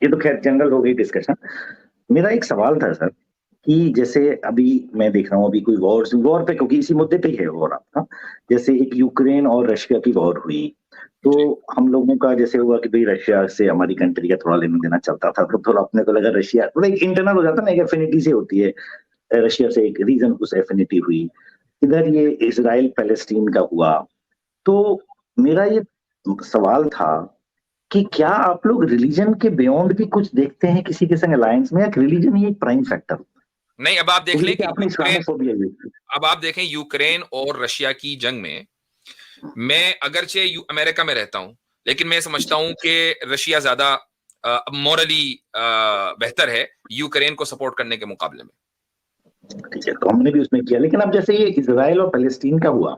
ये तो खैर जनरल हो गई डिस्कशन। मेरा एक सवाल था सर कि जैसे अभी मैं देख रहा हूँ अभी कोई वॉर पे, क्योंकि इसी मुद्दे पे ही है वॉर आपका। जैसे एक यूक्रेन और रशिया की वॉर हुई, तो जी। हम लोगों का जैसे हुआ कि भाई रशिया से हमारी कंट्री का थोड़ा लेना देना चलता था, तो थोड़ा अपने को लगा रशिया थोड़ा एक इंटरनल हो जाता ना, एक एफिनिटी से होती है। रशिया से एक रीजन उस एफिनिटी हुई। इधर ये इसराइल पैलेस्टीन का हुआ। तो मेरा ये सवाल था कि क्या आप लोग रिलीजन के बियॉन्ड भी कुछ देखते हैं किसी के संग अलायंस में, या रिलीजन ही एक प्राइम फैक्टर? नहीं, अब आप देख क्योंकि लें जैसे कि आपने यूक्रेन, इस्लामोफोबिया यूज की। अब आप देखें यूक्रेन और रशिया की जंग में, मैं अगरचे अमेरिका में रहता हूं, लेकिन मैं समझता हूं कि रशिया ज्यादा मोरली बेहतर है यूक्रेन को सपोर्ट करने के मुकाबले में। ठीक है, तो हमने भी उसमें किया, लेकिन अब जैसे ये इसराइल और पैलेस्टीन का हुआ,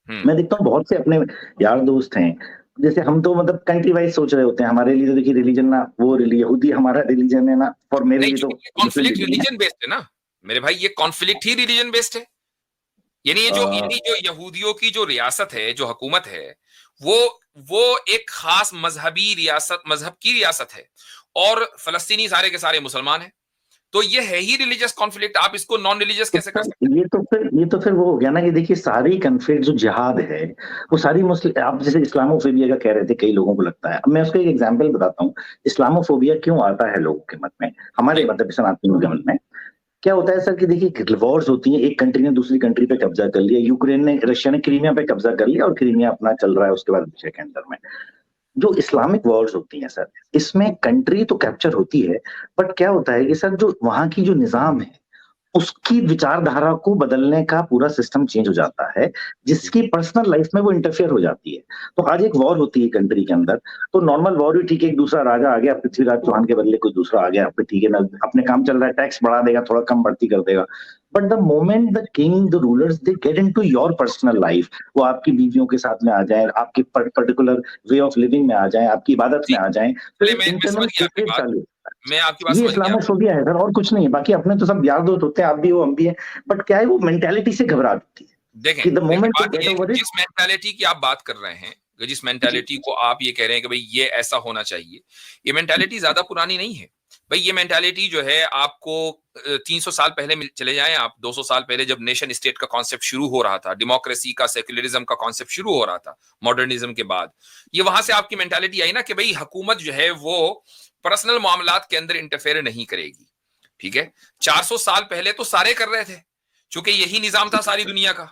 हम्म। मैं देखता हूँ बहुत से अपने यार दोस्त हैं। जैसे हम तो मतलब कंट्री वाइज सोच रहे होते हैं, हमारे लिए तो देखिए रिलीजन ना, वो यहूदी हमारा रिलीजन है ना, और मेरे नहीं, लिए तो क्योंकि ये मुस्लिम कॉन्फ्लिक्ट रिलीजन रिलीजन बेस्ड है ना मेरे भाई, ये कॉन्फ्लिक्ट ही रिलीजन बेस्ड है। है। यानी जो यहूदियों की जो रियासत है, जो हुकूमत है, वो वो एक खास मजहबी रियासत, मजहब की रियासत है, और फलस्तीनी सारे के सारे मुसलमान हैं। तो ये है ही रिलीजियस कॉन्फ्लिक्ट, आप इसको नॉन रिलीजियस तो कैसे कर सकते सर ये तो फिर वो हो गया ना कि देखिए सारी कन्फ्लिक्ट जो जिहाद है वो सारी मुस्लिम, आप जैसे इस्लामोफोबिया का कह रहे थे, कई लोगों को लगता है। अब मैं उसका एक एग्जांपल बताता हूँ। इस्लामोफोबिया क्यों आता है लोगों के मन में, हैं? हमारे जी। मतलब सनातनियों के मन में? क्या होता है सर कि देखिए वॉर्स होती हैं, एक कंट्री ने दूसरी कंट्री पे कब्जा कर लिया, यूक्रेन ने, रशिया ने क्रीमिया पे कब्जा कर लिया और क्रीमिया अपना चल रहा है उसके बाद रशिया के अंदर में। जो इस्लामिक वॉर्स होती हैं सर, इसमें कंट्री तो कैप्चर होती है, बट क्या होता है कि सर जो वहां की जो निजाम है उसकी विचारधारा को बदलने का पूरा सिस्टम चेंज हो जाता है, जी। जिसकी पर्सनल लाइफ में वो इंटरफेयर हो जाती है। तो आज एक वॉर होती है कंट्री के अंदर, तो नॉर्मल वॉर भी ठीक है, एक दूसरा राजा आ गया पृथ्वीराज चौहान के बदले कोई दूसरा आ गया, फिर ठीक है ना, अपने काम चल रहा है, टैक्स बढ़ा देगा, थोड़ा कम बढ़ती कर देगा। But the moment the king the rulers they get into your personal life, वो आपकी बीवियों के साथ में आ जाए, आपके पर्टिकुलर वे ऑफ लिविंग में आ जाए, आपकी इबादत जी, में आ जाए, तो चलिए, एक मैं समझ इंटरनल गया आपकी हेट्रेड बात। चालू होता मैं आपकी है। बात ये समझ गया। इस्लामोफोबिया है सर, और कुछ नहीं है। बाकी अपने तो सब यार दोस्त होते हैं, आप भी हो हम भी हैं, बट क्या है वो मेंटेलिटी से घबरा देती है देखें कि द देखें, मोमेंट दे बात गेट ये है कि ओवर इट। जिस मेंटालिटी की आप बात कर रहे हैं, जिस जी मेंटालिटी को आप ये कह रहे हैं कि भाई ये ऐसा होना चाहिए, ये मेंटालिटी ज्यादा पुरानी नहीं है। भाई ये मेंटालिटी जो है आपको 300 साल पहले चले जाएं आप, 200 साल पहले, जब नेशन स्टेट का कॉन्सेप्ट शुरू हो रहा था, डेमोक्रेसी का, सेक्युलरिज्म का कॉन्सेप्ट शुरू हो रहा था मॉडर्निज्म के बाद, ये वहां से आपकी मेंटालिटी आई ना कि भाई हुकूमत जो है वो पर्सनल मामलात के अंदर इंटरफेयर नहीं करेगी। ठीक है, 400 साल पहले तो सारे कर रहे थे, क्योंकि यही निजाम था सारी दुनिया का।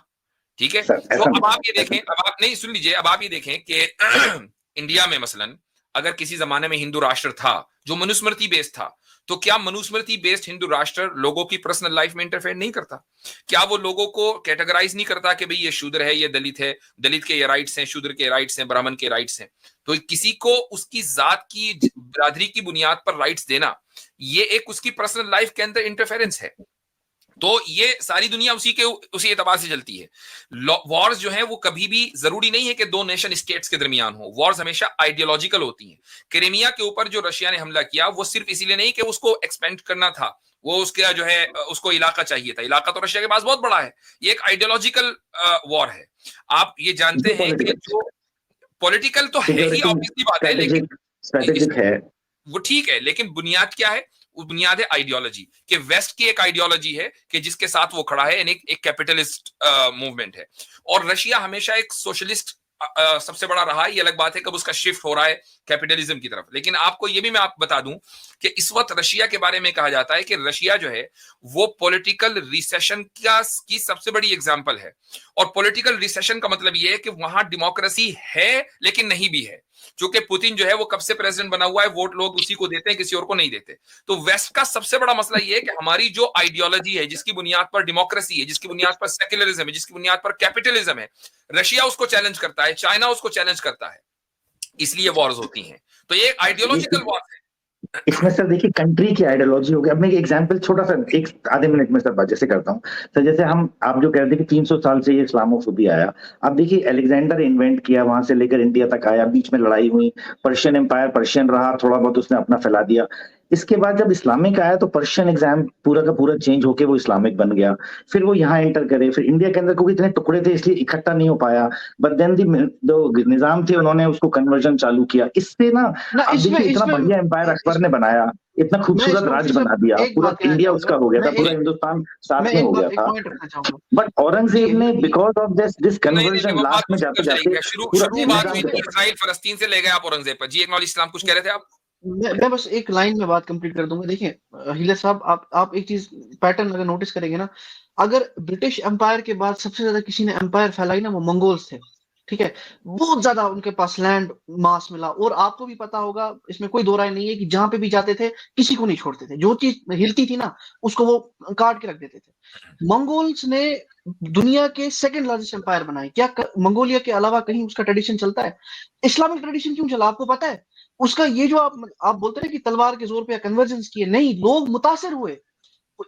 ठीक है, सर, तो ऐसा अब नहीं आप है, ये ऐसा देखें, अब आप नहीं, सुन लीजिए, अब आप ये देखें कि इंडिया में मसलन अगर किसी जमाने में हिंदू राष्ट्र था जो मनुस्मृति बेस्ड था, तो क्या मनुस्मृति बेस्ड हिंदू राष्ट्र लोगों की पर्सनल लाइफ में इंटरफेयर नहीं करता? क्या वो लोगों को कैटेगराइज नहीं करता कि भाई ये शूद्र है, ये दलित है, दलित के ये राइट्स हैं, शूद्र के राइट्स हैं, ब्राह्मण के राइट्स हैं? तो किसी को उसकी जात की, बिरादरी की बुनियाद पर राइट्स देना, ये एक उसकी पर्सनल लाइफ के अंदर इंटरफेरेंस है। तो ये सारी दुनिया उसी एतबार से चलती है। वॉर्स जो है वो कभी भी जरूरी नहीं है कि दो नेशन स्टेट्स के दरमियान हो, वॉर्स हमेशा आइडियोलॉजिकल होती हैं। क्रीमिया के ऊपर जो रशिया ने हमला किया, वो सिर्फ इसीलिए नहीं कि उसको एक्सपेंड करना था, वो उसका जो है उसको इलाका चाहिए था, इलाका तो रशिया के पास बहुत बड़ा है। ये एक आइडियोलॉजिकल वॉर है। आप ये जानते हैं कि पॉलिटिकल जो पॉलिटिकल तो है ही, सिक्योरिटी ऑब्वियसली बात है, लेकिन स्ट्रेटेजिक स्ट्रेटेजिक है। वो ठीक है, लेकिन बुनियाद क्या है? वो बुनियाद है आइडियोलॉजी, कि वेस्ट की एक आइडियोलॉजी है कि जिसके साथ वो खड़ा है, एक कैपिटलिस्ट मूवमेंट है। और रशिया हमेशा एक सोशलिस्ट सबसे बड़ा रहा है। ये अलग बात है कब उसका शिफ्ट हो रहा है कैपिटलिज्म की तरफ। लेकिन आपको ये भी मैं आप बता दूं कि इस वक्त रशिया के बारे में कहा जाता है कि रशिया जो है वो पॉलिटिकल रिसेशन की सबसे बड़ी एग्जांपल है। और पॉलिटिकल रिसेशन का मतलब ये है कि वहां डेमोक्रेसी है लेकिन नहीं भी है, क्योंकि पुतिन जो है वो कब से प्रेसिडेंट बना हुआ है, वोट लोग उसी को देते हैं, किसी और को नहीं देते। तो वेस्ट का सबसे बड़ा मसला ये है कि हमारी जो आइडियोलॉजी है, जिसकी बुनियाद पर डेमोक्रेसी है, जिसकी बुनियाद पर सेक्युलरिज्म है, जिसकी बुनियाद पर कैपिटलिज्म है, रशिया उसको चैलेंज करता है, चाइना उसको चैलेंज करता है, इसलिए वॉर्स होती हैं। तो ये आइडियोलॉजिकल वॉर है। इसमें सर देखिए कंट्री की आइडियोलॉजी हो गई। अब मैं एक एग्जांपल छोटा सा एक आधे मिनट में सर बात जैसे करता हूँ। सर जैसे हम, आप जो कह रहे थे कि 300 साल से ये इस्लामोफोबिया आया, अब देखिए अलेक्जेंडर इन्वेंट किया, वहां से लेकर इंडिया तक आया, बीच में लड़ाई हुई, पर्शियन एम्पायर पर्शियन रहा, थोड़ा बहुत उसने अपना फैला दिया। इसके बाद जब इस्लामिक आया तो पर्शियन एग्जाम पूरा का पूरा चेंज होके वो इस्लामिक बन गया, फिर वो यहाँ एंटर करे, फिर इंडिया के अंदर क्योंकि इतने टुकड़े थे इसलिए इकट्ठा नहीं हो पाया, बट देन जो निजाम थे उन्होंने उसको कन्वर्जन चालू किया, इससे ना ना आप इसमें देखिए इतना इसमें बढ़िया एम्पायर अकबर ने बनाया, इतना मैं खूबसूरत इसमें राज्य मुफ्ती बना साहब दिया, एक पूरा बात कहना इंडिया चाहूंगा, उसका हो गया था, मैं पूरा एक हिंदुस्तान साथ मैं में एक हो गया बात एक था, पॉइंट रखना चाहूंगा। बट औरंगजेब ने देखिए बिकॉज ऑफ दिस नहीं, कन्वर्जन वो बात लास्ट में उसी जाते तरफ जाते चलेगी। पूरा शुरुआत निजाम हुई के थी तहत। इजराइल फलस्तीन से ले गए आप औरंगजेब पर। जी एक्नॉलेज इस्लाम, कुछ कह रहे थे आप? मैं बस एक लाइन में बात कंप्लीट कर दूंगा। देखिए हीलर साहब, आप एक चीज पैटर्न अगर नोटिस करेंगे ना, अगर ब्रिटिश एम्पायर के बाद सबसे ज्यादा किसी ने एम्पायर फैलाई ना, वो मंगोल्स थे। ठीक है, बहुत ज्यादा उनके पास लैंड मास मिला, और आपको भी पता होगा, इसमें कोई दो राय नहीं है कि जहां पे भी जाते थे किसी को नहीं छोड़ते थे, जो चीज हिलती थी ना उसको वो काट के रख देते थे। मंगोल्स ने दुनिया के सेकंड लार्जेस्ट एम्पायर बनाए। क्या मंगोलिया के अलावा कहीं उसका ट्रेडिशन चलता है? इस्लामिक ट्रेडिशन क्यों चला आपको पता है? उसका ये जो आप बोलते हैं कि तलवार के जोर पे कन्वर्जेंस किए, नहीं, लोग मुतासिर हुए।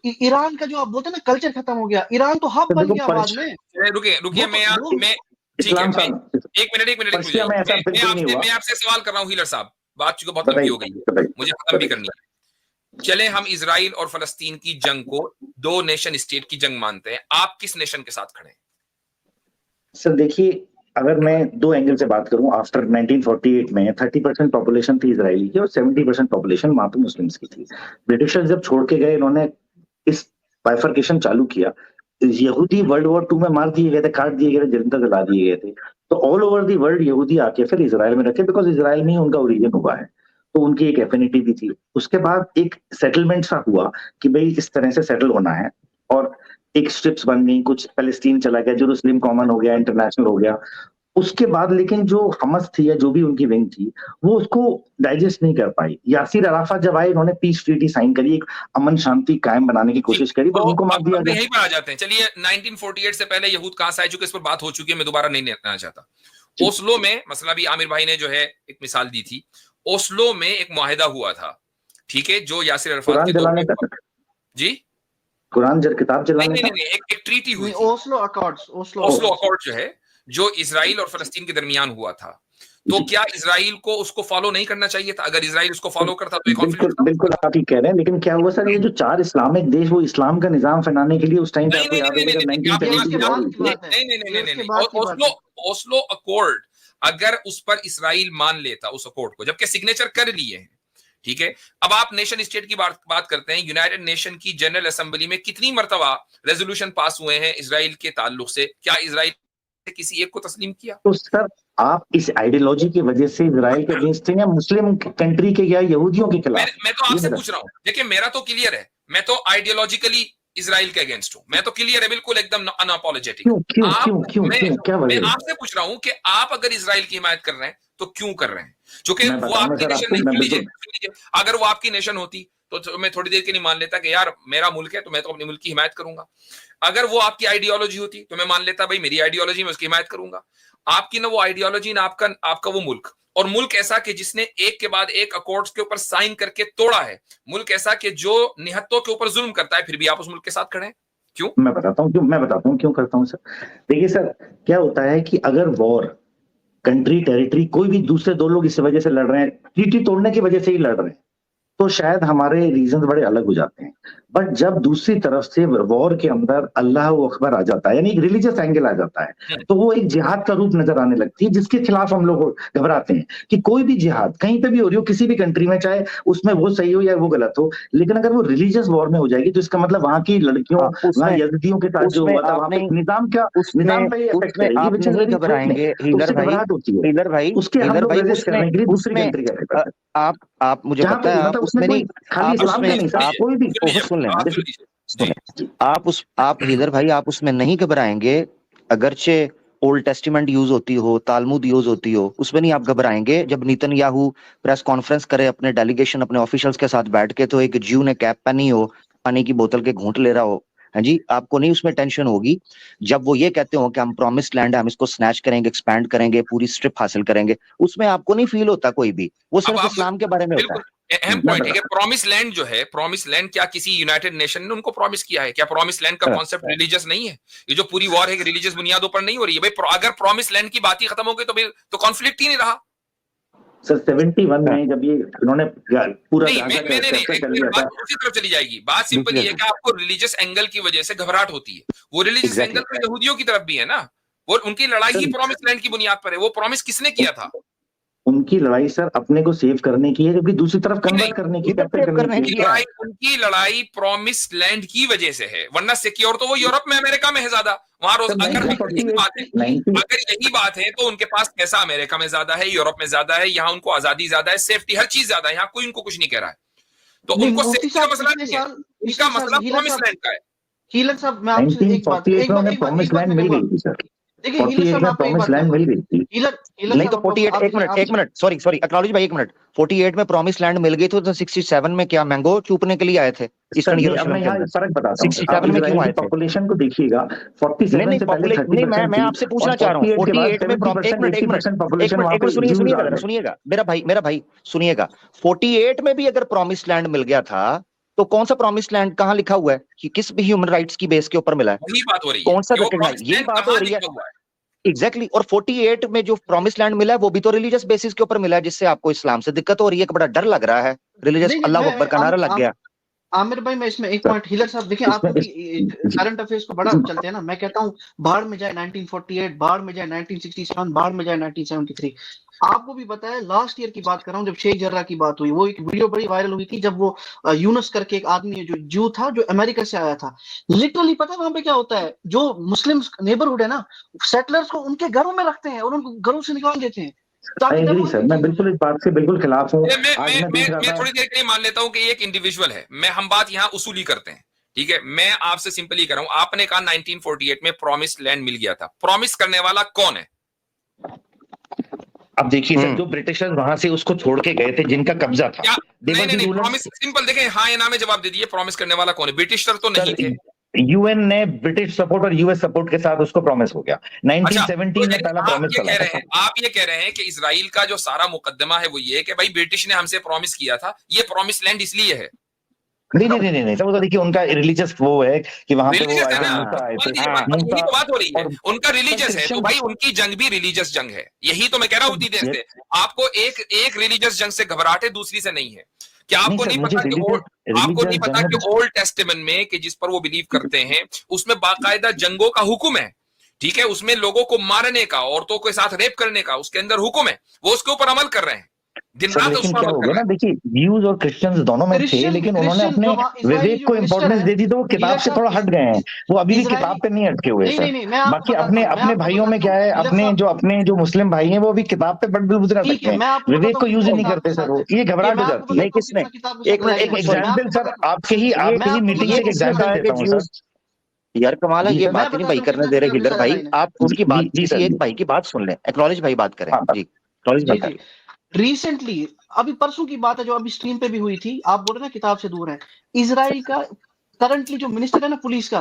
ईरान का जो आप बोलते हैं ना कल्चर खत्म हो गया, ईरान तो हब तो बन देखो गया बाद में। रुकिए रुकिए, वो तो लोग मैं ठीक है, इस्लाम मैं साहब, एक मिनट रुक पर्शिया जाइए। में ऐसा बिल्कुल नहीं हुआ। मैं आपसे सवाल कर रहा हूँ हीलर साहब, बात चूंकि बहुत लंबी बताइए हो गई है, बताइए मुझे खत्म भी बताइए। करनी है। चले हम इजराइल और फलस्तीन की जंग को दो नेशन स्टेट की जंग मानते हैं, आप किस नेशन के साथ खड़े हैं? सर देखिए, अगर मैं दो एंगल से बात करूं, आफ्टर 1948 में 30% पॉपुलेशन थी इजरायली की और 70% पॉपुलेशन वहां पे मुस्लिम्स की थी। ब्रिटिशर्स जब छोड़ के गए, इन्होंने इस बाइफर्केशन चालू किया। यहूदी वर्ल्ड वॉर 2 में मार दिए गए थे, काट दिए गए थे, जिंदा जला दिए गए थे। तो ऑल ओवर दी वर्ल्ड यहूदी आके फिर इसराइल में रखे, बिकॉज इसराइल में ही उनका ओरिजिन हुआ है, तो उनकी एक एफिनिटी भी थी। उसके बाद एक सेटलमेंट सा हुआ कि भाई इस तरह से सेटल होना है, और एक स्ट्रिप्स बन गई, कुछ पैलेस्टीन चला गया, जेरूसलम कॉमन हो गया, इंटरनेशनल हो गया। उसके बाद लेकिन जो हमस थी या जो भी उनकी विंग थी, वो उसको डाइजेस्ट नहीं कर पाई। यासिर अराफत जब आए, इन्होंने पीस ट्रीटी साइन करी, एक अमन शांति कायम बनाने की कोशिश करी, पर तो उनको मार दिया अब गया। यहीं पर आ जाते हैं। चलिए 1948 से पहले यहूद कहां से आए, चूंकि इस पर बात हो चुकी है, मैं दोबारा नहीं लेना चाहता। ओस्लो में मसला भी आमिर भाई ने जो है एक मिसाल दी थी, ओस्लो में एक मुआहिदा हुआ था, ठीक है, जो यासिर अरफात कुरान के दौर जलाने में का, जी कुरान किताब नहीं जलाने नहीं का। नहीं, एक ट्रीटी हुई नहीं, थी, Oslo accords, Oslo Oslo accords. Accord जो है, जो इसराइल और फलस्तीन के दरमियान हुआ था। तो जी, क्या इसराइल को उसको फॉलो नहीं करना चाहिए था? अगर इसराइल उसको फॉलो करता तो ये कॉन्फ्लिक्ट बिल्कुल खत्म बिल्कुल होता। आप ही कह रहे हैं, लेकिन क्या हुआ सर, ये जो 4 इस्लामिक देश, वो इस्लाम का निजाम फैलाने के लिए उस टाइम पे, नहीं आपको नहीं याद नहीं होगा नहीं जब नहीं, आप ये 1910 उसके की वॉर बाद हुई की थी। बात है, नहीं नहीं नहीं ये नहीं उसके नहीं, बाद की बात ओस्लो है। ओस्लो अकॉर्ड, अगर उस पर इसराइल मान लेता उस अकॉर्ड को, जबकि सिग्नेचर कर लिए हैं, ठीक है। अब आप नेशन स्टेट की बात करते हैं, यूनाइटेड नेशन की जनरल असेंबली में कितनी मर्तबा रेजोल्यूशन पास हुए हैं इसराइल के ताल्लुक से? क्या इसराइल ने किसी एक को तस्लीम किया? तो सर, आप इस आइडियोलॉजी की वजह से इसराइल के अगेंस्ट थे या मुस्लिम कंट्री के या यहूदियों के खिलाफ? मैं तो ये आपसे मेरा पूछ रहा हूं, देखिए मेरा तो क्लियर है, मैं तो आइडियोलॉजिकली इसराइल के अगेंस्ट हूं, मैं तो क्लियर है, बिल्कुल एकदम अनअपोलोजेटिक। क्यों क्यों आप क्यों क्यों मैं क्यों क्या मैं वजह है? आपसे पूछ रहा हूं कि आप अगर इसराइल की हिमायत कर रहे हैं तो क्यों कर रहे हैं? क्योंकि मैं वो बताऊंगा आपकी सर नेशन आपको, नहीं, मैं सुन लीजिए बिल्कुल। सुन लीजिए, अगर वो आपकी नेशन होती तो मैं थोड़ी देर के लिए मान लेता कि यार मेरा मुल्क है तो मैं तो अपने मुल्क की हिमायत करूंगा। अगर वो आपकी आइडियोलॉजी होती तो मैं मान लेता भाई मेरी आइडियोलॉजी, मैं उसकी हिमायत करूंगा। आपकी ना वो आइडियोलॉजी, ना आपका वो मुल्क, और मुल्क ऐसा कि जिसने एक के बाद एक अकॉर्ड्स के ऊपर साइन करके तोड़ा है, मुल्क ऐसा कि जो निहत्तों के ऊपर जुल्म करता है, फिर भी आप उस मुल्क के साथ खड़े हैं, क्यों? मैं बताता हूँ क्यों करता हूँ सर। देखिए सर, क्या होता है कि अगर वॉर, कंट्री, टेरिटरी, कोई भी दूसरे दो लोग इस वजह से लड़ रहे हैं, ट्रीटी तोड़ने की वजह से ही लड़ रहे हैं, तो शायद हमारे रीजन बड़े अलग हो जाते हैं। बट जब दूसरी तरफ से वॉर के अंदर अल्लाह अकबर आ जाता है, यानी एक रिलीजियस एंगल आ जाता है, तो वो एक जिहाद का रूप नजर आने लगती है, जिसके खिलाफ हम लोग घबराते हैं कि कोई भी जिहाद कहीं पे भी हो रही हो, किसी भी कंट्री में, चाहे उसमें वो सही हो या वो गलत हो, लेकिन अगर वो रिलीजियस वॉर में हो जाएगी तो इसका मतलब वहां की लड़कियों, वहां यजीदियों के साथ जो हुआ था, वहां पे निजाम निजाम पे इफेक्ट करेगी, आप which is नहीं very घबराएंगे threatening। तो हीलर उससे भाई, घबराहट होती है, हीलर भाई, उसके हम हीलर लोग भाई, रेजिस्ट करने के लिए दूसरी उसमें कंट्री का करते हैं। आप मुझे जहां पता पे है, आप मतलब उसमें उसमें कोई नहीं, खाली आप इस्लाम का उसमें नहीं सर, आप कोई भी। सुन लें ना, सुने, जी आप हीलर भाई, आप उसमें नहीं घबराएंगे, ओल्ड टेस्टिमेंट यूज होती हो, तालमुद यूज होती हो, उसमें नहीं आप घबराएंगे। जब नेतन्याहू प्रेस कॉन्फ्रेंस करे अपने डेलीगेशन, अपने ऑफिशियल्स के साथ बैठ के, तो एक ज्यू ने कैप पहनी हो, पानी की बोतल के घूंट ले रहा हो, है जी, आपको नहीं उसमें टेंशन होगी। जब वो ये कहते हो कि हम प्रॉमिस लैंड है, हम इसको स्नैच करेंगे, एक्सपैंड करेंगे, पूरी स्ट्रिप हासिल करेंगे, उसमें आपको नहीं फील होता कोई भी, वो अब सिर्फ आप इस्लाम के बारे में होता बिल्कुल है। अहम मैं पॉइंट है कि बताता प्रॉमिस लैंड जो है, प्रॉमिस लैंड क्या किसी यूनाइटेड नेशन ने उनको प्रॉमिस किया है? क्या प्रॉमिस लैंड का हूं। कॉन्सेप्ट रिलीजियस नहीं है? ये जो पूरी वॉर है कि रिलीजियस बुनियादों पर नहीं हो रही है भाई। अगर प्रॉमिस लैंड की बात ही खत्म हो गई तो फिर तो कॉन्फ्लिक्ट ही नहीं रहा। सर 71 में जब ये इन्होंने पूरा नहीं, गाजा मैंने नहीं, चैप्टर चल गया था, बात उसी तरफ चली जाएगी। बात सिंपल ये है कि आपको रिलीजियस एंगल की वजह से घबराहट होती है। वो रिलीजियस Exactly. एंगल तो यहूदियों की तरफ भी है ना। वो उनकी लड़ाई ही प्रॉमिस लैंड की बुनियाद पर है। वो प्रॉमिस किसने किया था? उनकी लड़ाई सर अपने को सेव करने की है, जबकि दूसरी तरफ कन्वर्ट करने की, कैप्चर करने की है। उनकी लड़ाई प्रॉमिस लैंड की वजह से है, वरना सिक्योर तो वो यूरोप में, अमेरिका में है ज्यादा। वहां रोज अगर यही बात है तो उनके पास पैसा अमेरिका में ज्यादा है, यूरोप में ज्यादा है, यहाँ उनको आजादी ज्यादा है, सेफ्टी, हर चीज ज्यादा है। यहाँ कोई उनको कुछ नहीं कह रहा है, तो उनको सेफ्टी का मसला नहीं है, उनका मसला प्रॉमिस लैंड का है। हीलर साहब, मैं आपसे एक बात प्रॉमिस लैंड मिल गई थी सर। देखिए हीलर साहब, आपको एक बात लैंड मिल गई थी। हीलर नहीं तो 48, एक मिनट, सॉरी एक्नॉलेज भाई, एक मिनट, 48 में प्रॉमिस लैंड मिल गई थी, तो 67 में क्या मैंगो चूपने के लिए आए थे? ईस्टर्न यरूशलेम में यहाँ फर्क बताता हूँ, 67 में क्यों आए थे? पॉपुलेशन को देखिएगा, 47 से पहले 30% मैं आपसे पूछना चाह रहा हूँ, 48 में सुनिएगा मेरा भाई सुनिएगा, 48 में भी अगर प्रॉमिस लैंड मिल गया था तो कौन सा प्रॉमिस लैंड कहाँ लिखा हुआ है कि किस भी ह्यूमन राइट्स की बेस के ऊपर मिला है? यही बात हो रही है, कौन सा रिकॉग्नाइज, यही बात हो रही है एग्जैक्टली। और 48 में जो प्रॉमिस लैंड मिला है वो भी तो रिलीजियस बेसिस के ऊपर मिला है, जिससे आपको इस्लाम से दिक्कत हो रही है, कि बड़ा डर लग रहा है, रिलीजियस अल्लाह अकबर का नारा लग गया। आमिर भाई, मैं इसमें एक पॉइंट, हीलर साहब देखिए, आप करंट अफेयर्स को बड़ा चलते हैं ना, मैं कहता हूँ बाढ़ में जाए 1948, बाढ़ में जाए 1967, बाढ़ में जाए 1973। आपको भी पता है, लास्ट ईयर की बात कर रहा हूँ, जब शेख जर्रा की बात हुई, वो एक वीडियो बड़ी वायरल हुई थी, जब वो यूनस करके एक आदमी जो जू था, जो अमेरिका से आया था, लिटरली पता है वहां पे क्या होता है, जो मुस्लिम नेबरहुड है ना, सेटलर्स को उनके घरों में रखते हैं और उनको घरों से निकाल देते हैं। सर मैं बिल्कुल इस बात से बिल्कुल खिलाफ हूँ। मैं थोड़ी देर के लिए मान लेता हूँ कि एक इंडिविजुअल है, हम बात यहाँ उसूली करते हैं, ठीक है? मैं आपसे सिंपल ही कर रहा हूँ, आपने कहा 1948 में प्रॉमिस लैंड मिल गया था, प्रॉमिस करने वाला कौन है? अब देखिए सर, जो ब्रिटिशर्स वहां से उसको छोड़ के गए थे, जिनका कब्जा था, नहीं, प्रॉमिस सिंपल देखें, हाँ या ना में जवाब दे दिए, प्रॉमिस करने वाला कौन है? ब्रिटिशर तो नहीं थे। यूएन ने ब्रिटिश सपोर्ट और यूएस सपोर्ट के साथ उसको प्रॉमिस हो गया। 1917 में पहला प्रॉमिस चला था। आप ये कह रहे हैं कि इजराइल का जो सारा मुकदमा है वो ये कि भाई ब्रिटिश ने हमसे प्रॉमिस किया था, ये प्रॉमिस लैंड इसलिए है। नहीं सर, वो तो देखिए उनका रिलीजियस वो है कि वहां पे वो आए थे, यही तो बात हो रही है, उनका रिलीजियस है, तो भाई उनकी जंग भी रिलीजियस जंग है। यही तो मैं कह रहा हूँ उतनी देर से, आपको एक रिलीजियस जंग से घबराहट है, दूसरी से नहीं है। क्या आपको नहीं पता कि ओल्ड टेस्टामेंट में, कि जिस पर वो बिलीव करते हैं, उसमें बाकायदा जंगों का हुक्म है, ठीक है? उसमें लोगों को मारने का, औरतों के साथ रेप करने का उसके अंदर हुक्म है, वो उसके ऊपर अमल कर रहे हैं दिन रात। क्या हो गया ना, देखिए ज्यूज और क्रिश्चियंस दोनों में थे, लेकिन उन्होंने अपने विवेक को इंपॉर्टेंस दे दी, तो वो किताब से थोड़ा हट गए हैं, वो अभी भी किताब पे नहीं अटके हुए सर। बाकी अपने भाइयों में क्या है, अपने जो मुस्लिम भाई हैं वो भी किताब पे बड़बुल रखते हैं, विवेक को यूज ही नहीं करते सर। वो ये घबराहट हो जाती है। किसने? एक एग्जाम्पल सर, आपके ही मीटिंग से एग्जाम्पल देता हूँ सर। यार कमाल है, ये बात नहीं भाई करने दे रहे हीलर भाई, आप उनकी बात, किसी एक भाई की बात सुन लें, एक्नॉलेज भाई बात करें जी, एक्नॉलेज बात करें। रिसेंटली अभी परसों की बात है, जो अभी स्ट्रीम पे भी हुई थी, आप बोल रहे ना किताब से दूर है, इजराइल का करंटली जो मिनिस्टर है ना पुलिस का,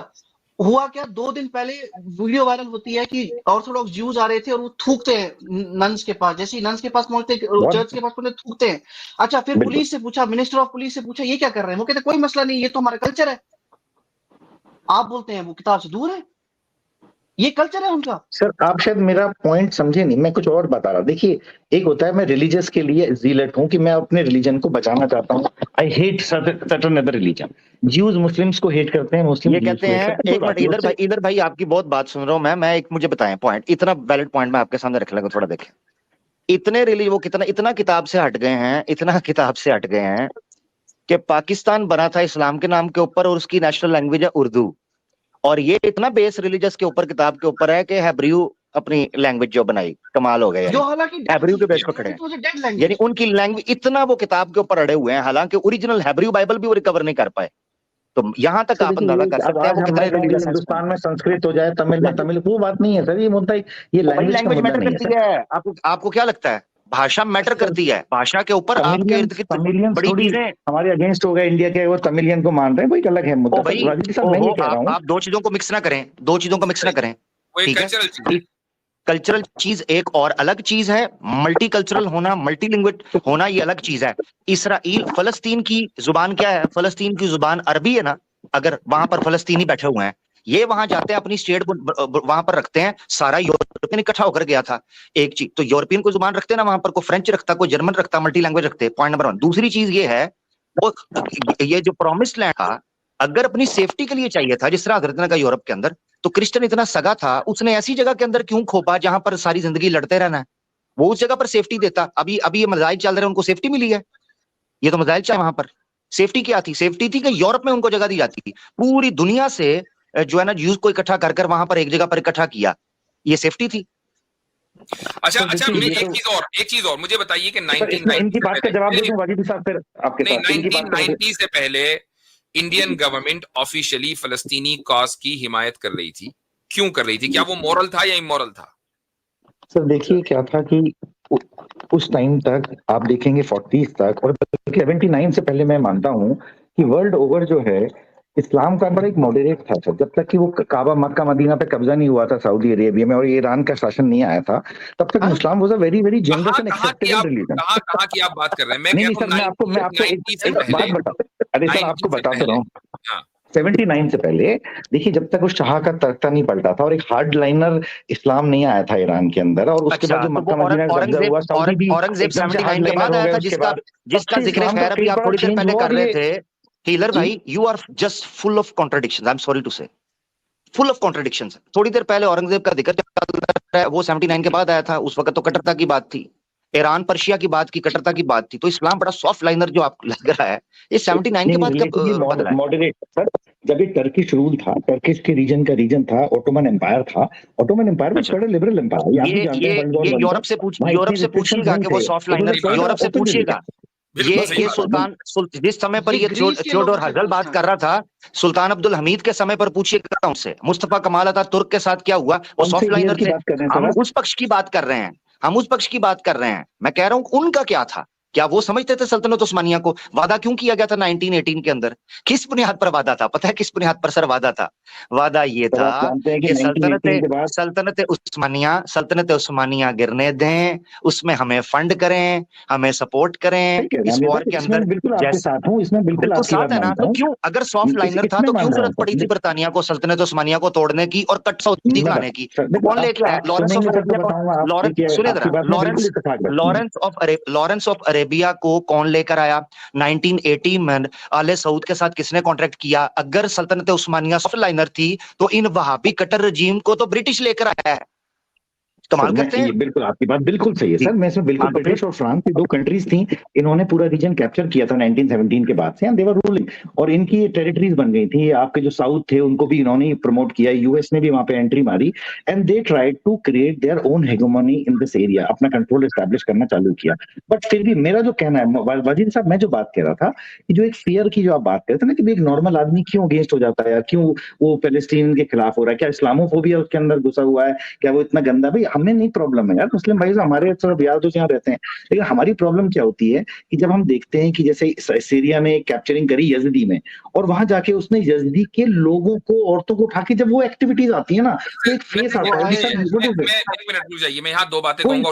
हुआ क्या, 2 दिन पहले वीडियो वायरल होती है कि ऑर्थोडॉक्स ज्यूज आ रहे थे और वो थूकते हैं नन्स के पास, जैसे ही नन्स के पास पहुंचते चर्च के पास पहुंचते थूकते हैं। अच्छा, फिर पुलिस से पूछा, मिनिस्टर ऑफ पुलिस से पूछा, ये क्या कर रहे हैं? वो कहते कोई मसला नहीं, ये तो हमारा कल्चर है। आप बोलते हैं वो किताब से दूर है, ये कल्चर है उनका। सर आप शायद मेरा पॉइंट समझे नहीं, मैं कुछ और बता रहा। देखिए, एक होता है मैं रिलीजियस के लिए जीलेट हूं कि मैं अपने रिलीजन को बचाना चाहता हूं, I hate certain other religion. Jews Muslims को हेट करते हैं, मुस्लिम ये कहते हैं। एक मिनट इधर भाई आपकी बहुत बात सुन रहा हूं मैं, एक मुझे बताएं पॉइंट, इतना वैलिड पॉइंट मैं आपके सामने रख लूंगा, थोड़ा देखें। इतने वो इतना किताब से हट गए हैं, इतना किताब से हट गए हैं कि पाकिस्तान बना था इस्लाम के नाम के ऊपर और उसकी नेशनल लैंग्वेज है उर्दू, और ये इतना बेस रिलीजियस के ऊपर, किताब के ऊपर है कि हैब्रू अपनी लैंग्वेज जो बनाई, कमाल हो गया, जो हालांकि हैब्रू के बेस पर खड़े हैं, यानी उनकी लैंग्वेज इतना वो किताब के ऊपर अड़े हुए हैं, हालांकि ओरिजिनल हैब्रू बाइबल भी वो रिकवर नहीं कर पाए। तो यहाँ तक आप अंदाजा कर सकते हैं वो कितने रिलीजियस। हिंदुस्तान में संस्कृत हो जाए, तमिल में तमिल, वो बात नहीं है सर, ये मुद्दा, ये लैंग्वेज मैटर करती है। आपको क्या लगता है, भाषा मैटर करती है? भाषा के ऊपर आपके इर्द गिर्द बड़ी चीजें हमारे अगेंस्ट हो गए, इंडिया के वो तमिलियन को मान रहे हैं, वो एक अलग है मुद्दा। आप दो चीजों को मिक्स ना करें, ठीक है? कल्चरल चीज एक और अलग चीज है, मल्टी कल्चरल होना, मल्टीलिंग्विड होना ये अलग चीज है। इसराइल, फलस्तीन की जुबान क्या है? फलस्तीन की जुबान अरबी है ना, अगर वहां पर फलस्तीनी बैठे हुए हैं, ये वहां जाते हैं, अपनी स्टेट वहां पर रखते हैं, सारा यूरोपियन इकट्ठा होकर गया था। एक चीज तो यूरोपियन को जुबान रखते हैं ना वहां पर, कोई फ्रेंच रखता, कोई जर्मन रखता, मल्टी लैंग्वेज रखते, पॉइंट नंबर 1। दूसरी चीज ये है, वो ये जो प्रॉमिस्ड लैंड था, अगर अपनी सेफ्टी के लिए चाहिए था, जिस तरह हजरत का यूरोप के अंदर, तो क्रिश्चियन इतना सगा था, उसने ऐसी जगह के अंदर क्यों खोपा जहां पर सारी जिंदगी लड़ते रहना है? वो उस जगह पर सेफ्टी देता। अभी अभी ये मिसाइल चल रहे हैं, उनको सेफ्टी मिली है। ये तो मिसाइल चल वहां पर सेफ्टी क्या थी? सेफ्टी थी कि यूरोप में उनको जगह दी जाती थी। पूरी दुनिया से जो है ना यूज को इकट्ठा कर कर वहां पर एक जगह पर इकट्ठा किया, ये सेफ्टी थी। अच्छा अच्छा, मैं एक चीज और मुझे बताइए कि 1990 बात का जवाब दें वाजिद साहब, फिर आपके नहीं, साथ 1990 से पहले इंडियन गवर्नमेंट ऑफिशियली फलस्तीनी कॉज की हिमायत कर रही थी। क्यों कर रही थी? क्या वो मॉरल था या इमोरल था? सर देखिए क्या था कि उस टाइम तक आप देखेंगे 40s तक और 79 से पहले मैं मानता हूं कि वर्ल्ड ओवर जो है इस्लाम का बड़ा एक मॉडरेट था सर। जब तक कि वो काबा मक्का मदीना पे कब्जा नहीं हुआ था सऊदी अरेबिया में और ईरान का शासन नहीं आया था, तब तक Islam was a very very generous and acceptable religion. कहां की आप बात कर रहे हैं? मैं नहीं कहता सर, मैं आपको एक बात बता, अरे सर आपको बता तो रहा हूँ। 79 से पहले देखिए, जब तक उस शाह का तख्ता नहीं पलटा था और एक हार्ड लाइनर इस्लाम नहीं आया था ईरान के अंदर, और उसके बाद जो मक्का मदीना का कब्जा हुआ, सऊदी भी औरंगजेब 79 के बाद आया था, जिसका जिक्र खैर अभी आप थोड़ी देर पहले कर रहे थे। हीलर भाई, you are just full of contradictions, I am sorry to say, full of contradictions. थोड़ी देर पहले औरंगजेब का जिक्र चल रहा है, वो 79 के बाद आया था, उस वक्त तो कट्टरता की बात थी, ईरान पर्शिया की बात की, कट्टरता की बात थी। तो इस्लाम बड़ा सॉफ्ट लाइनर जो आपको लग रहा है, ये 79 के बाद कब मॉडरेट सर? जब ये टर्किश रूल था, टर्किश के रीजन का रीजन था, ऑटोमन एम्पायर था, ऑटोमन एम्पायर में बड़ा लिबरल एम्पायर। ये यूरोप से पूछिएगा कि वो सॉफ्ट लाइनर, यूरोप से पूछिएगा। ये सुल्तान, जिस समय पर ये थियोडोर हर्जल बात कर रहा था, सुल्तान अब्दुल हमीद के समय पर पूछिएगा उनसे, मुस्तफा कमाल अतातुर्क के साथ क्या हुआ, वो सॉफ्ट लाइनर थे। हम उस पक्ष की बात कर रहे हैं, हम उस पक्ष की बात कर रहे हैं। मैं कह रहा हूं उनका क्या था, क्या वो समझते थे सल्तनत उस्मानिया को? वादा क्यों किया गया था 1918 के अंदर? किस बुनियाद पर वादा था? पता है किस बुनियाद पर सर वादा था? वादा ये था कि सल्तनत उस्मानिया गिरने दें, उसमें हमें फंड करें, हमें सपोर्ट करें इस वॉर के अंदर। बिल्कुल साथ है ना? तो क्यों, अगर सॉफ्ट लाइनर था तो क्यों जरूरत पड़ी थी बरतानिया को सल्तनत उस्मानिया को तोड़ने की और कट सऊदी लाने की? कौन लेके आया? लॉरेंस ऑफ अरेबिया को कौन लेकर आया? 1980 में आले सऊद के साथ किसने कॉन्ट्रैक्ट किया? अगर सल्तनत उस्मानिया सॉफ्ट लाइनर थी तो इन वहाबी कट्टर रजीम को तो ब्रिटिश लेकर आया है। कमाल करते हैं। बिल्कुल आपकी बात बिल्कुल सही है सर। मैं इसमें बिल्कुल, ब्रिटिश और फ्रांस की दो कंट्रीज थी, इन्होंने पूरा रीजन कैप्चर किया था 1917 के बाद से, एंड दे वर रूलिंग, और इनकी टेरिटरीज बन गई थी। आपके जो साउथ थे उनको भी इन्होंने प्रमोट किया, यूएस ने भी वहां पे एंट्री मारी, and they tried to create their own hegemony in this area, अपना कंट्रोल एस्टैब्लिश करना चालू किया। बट फिर भी मेरा जो कहना है वाजिद साहब, मैं जो बात कह रहा था कि जो एक फियर की जो आप बात करते हैं ना कि एक नॉर्मल आदमी क्यों अगेंस्ट हो जाता है, क्यों वो पैलेस्टीन के खिलाफ हो रहा है, क्या इस्लामोफोबिया उसके अंदर घुसा हुआ है, क्या वो इतना गंदा? भाई हमें नहीं प्रॉब्लम है यार, मुस्लिम भाई हमारे थोड़ा यार दोस्त यहाँ रहते हैं, लेकिन हमारी प्रॉब्लम क्या होती है कि जब हम देखते हैं कि जैसे सीरिया में कैप्चरिंग करी यजदी में, और वहां जाके उसने यजदी के लोगों को, औरतों को उठा के, जब वो एक्टिविटीज आती है ना तो एक फेस आता है। एक मिनट रुक जाइए, मैं यहाँ दो बातें कहूंगा,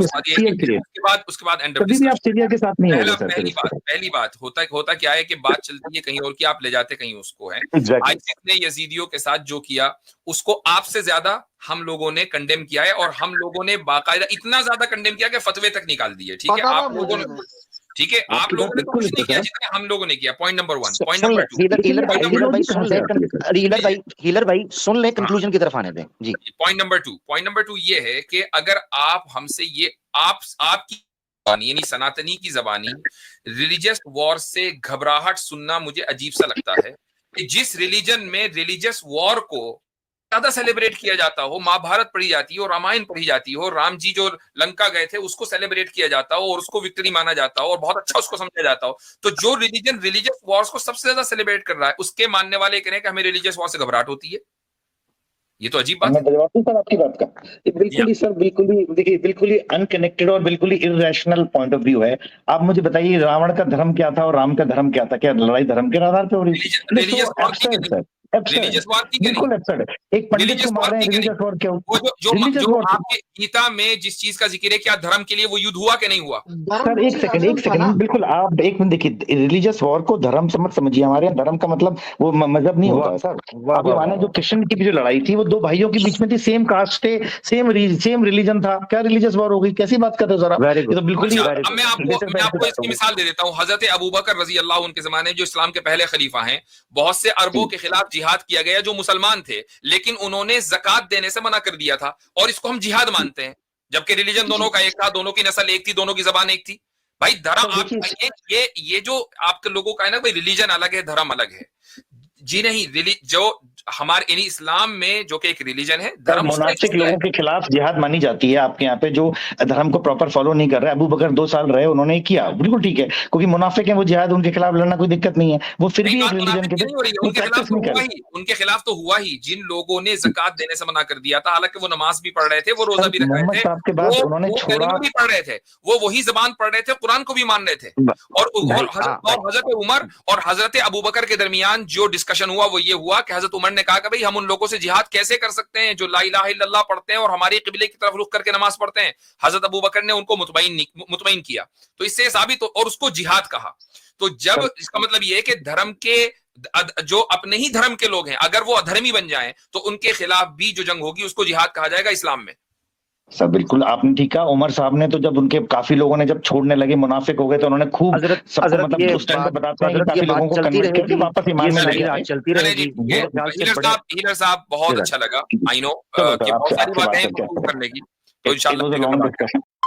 उसके बाद एंड कभी भी आप सीरिया के साथ नहीं होगा सर। पहली बात होता क्या है कि बात चलती है कहीं और की, आप ले जाते कहीं उसको है। आईसिस ने यजीदियों के साथ जो किया उसको आपसे ज्यादा हम लोगों ने कंडेम किया है, और हम लोगों ने बाकायदा इतना ज्यादा कंडेम किया कि फतवे तक निकाल दिए। ठीक है, आप लोगों ने, ठीक है, आप लोगों ने कुछ नहीं किया जितना हम लोगों ने किया। Point number 1। Point number 2, healer भाई सुन ले, कंक्लूजन की तरफ आने दें जी। पॉइंट नंबर 2 ये है कि अगर आप हमसे ये आपकी यानी सनातनी की जबानी रिलीजियस वॉर से घबराहट सुनना मुझे अजीब सा लगता है कि जिस रिलीजन में रिलीजियस वॉर को ज्यादा सेलिब्रेट किया जाता हो, महाभारत पढ़ी जाती हो, रामायण पढ़ी जाती हो, राम जी जो लंका गए थे उसको सेलिब्रेट किया जाता हो और उसको विक्ट्री माना जाता हो और बहुत अच्छा उसको समझा जाता हो, तो जो रिलीजन रिलीजियस वॉर्स को सबसे ज्यादा सेलिब्रेट कर रहा है उसके मानने वाले कह रहे हैं कि हमें रिलीजियस वॉर से घबराहट होती है। ये तो अजीब बात है। जवाब दूं सर आपकी बात का? बिल्कुल ही सर, बिल्कुल ही देखिए, बिल्कुल ही अनकनेक्टेड और बिल्कुल ही इररेशनल पॉइंट ऑफ व्यू है। आप मुझे बताइए रावण का धर्म क्या था और राम का धर्म क्या था? क्या लड़ाई धर्म के आधार पे हो रही थी? रिलीजियस वॉर थी क्या? बिल्कुल एब्सर्ड है। एक पंडित रिलीजियस को मार वॉर रहे हैं थी क्या? रिलीजियस वॉर क्यों? वो रिलीजियस जो वॉर आपके गीता में जिस चीज का जिक्र है, क्या धर्म के लिए वो युद्ध हुआ कि नहीं हुआ? सर एक सेकंड बिल्कुल आप एक मिनट देखिए, रिलीजियस वॉर को धर्म से मत समझिए। हमारे यहाँ धर्म का मतलब वो मजहब नहीं होता है सर। अभी हमारे जो कृष्ण की भी जो लड़ाई थी वो दो भाइयों के बीच में थी, सेम कास्ट थे, सेम रिलीजन था, क्या रिलीजियस वॉर हो गई? कैसी बात करते हो सर आप? ये तो बिल्कुल ही। अब मैं आपको इसकी मिसाल दे देता हूँ। हजरत अबू बकर रजी अल्लाह उनके जमाने में, जो इस्लाम के पहले खलीफा हैं, बहुत से अरबों के खिलाफ जिहाद किया गया जो मुसलमान थे, लेकिन उन्होंने ज़कात देने से मना कर दिया था, और इसको हम जिहाद मानते हैं, जबकि रिलीजन दोनों का एक था, दोनों की नस्ल एक थी, दोनों की जबान एक थी। भाई धर्म आप ये जो आपके लोगों का है ना भाई, रिलीजन अलग है, धर्म अलग है जी। नहीं, जो हमारे यानी इस्लाम में जो कि एक रिलीजन है, धर्म मुनाफिक लोगों के खिलाफ जिहाद मानी जाती है आपके यहाँ पे, जो धर्म को प्रॉपर फॉलो नहीं कर रहे। अबू बकर 2 साल रहे, उन्होंने किया, बिल्कुल ठीक है, क्योंकि मुनाफिक है वो, जिहाद उनके खिलाफ लड़ना कोई दिक्कत नहीं है, वो फिर भी एक रिलीजन के उनके खिलाफ तो हुआ ही जिन लोगों ने ज़कात देने से मना कर दिया था। हालांकि वो नमाज भी पढ़ रहे थे, वो रोजा भी रख रहे थे, उन्होंने छोड़ा भी पढ़ रहे थे, वो वही जबान पढ़ रहे थे, कुरान को भी मान रहे थे। और हजरत उमर और हजरत अबू बकर के दरमियान जो डिस्कशन हुआ वो ये हुआ कि हजरत उमर ने कहा कि भाई हम उन लोगों से जिहाद कैसे कर सकते हैं जो ला इलाहा इल्लल्लाह पढ़ते हैं और हमारे किबले की तरफ रुख करके नमाज पढ़ते हैं। हजरत अबू बकर ने उनको मुतमईन किया, तो इससे साबित, और उसको जिहाद कहा। तो जब इसका मतलब ये है कि धर्म के जो अपने ही धर्म के लोग हैं, अगर वो अधर्मी बन जाएं तो उनके खिलाफ भी जो जंग होगी उसको जिहाद कहा जाएगा इस्लाम में। सर बिल्कुल आपने ठीक कहा। उमर साहब ने तो जब उनके काफी लोगों ने जब छोड़ने लगे, मुनाफिक हो गए, तो उन्होंने खूब मतलब उस टाइम पे बताते हैं कि काफी लोगों को कन्वर्ट करके वापस ईमान में लेके आए। चलती रहेगी। हीलर साहब बहुत अच्छा लगा। आई नो कि बहुत सारी बातें हैं करने की, तो इंशाल्लाह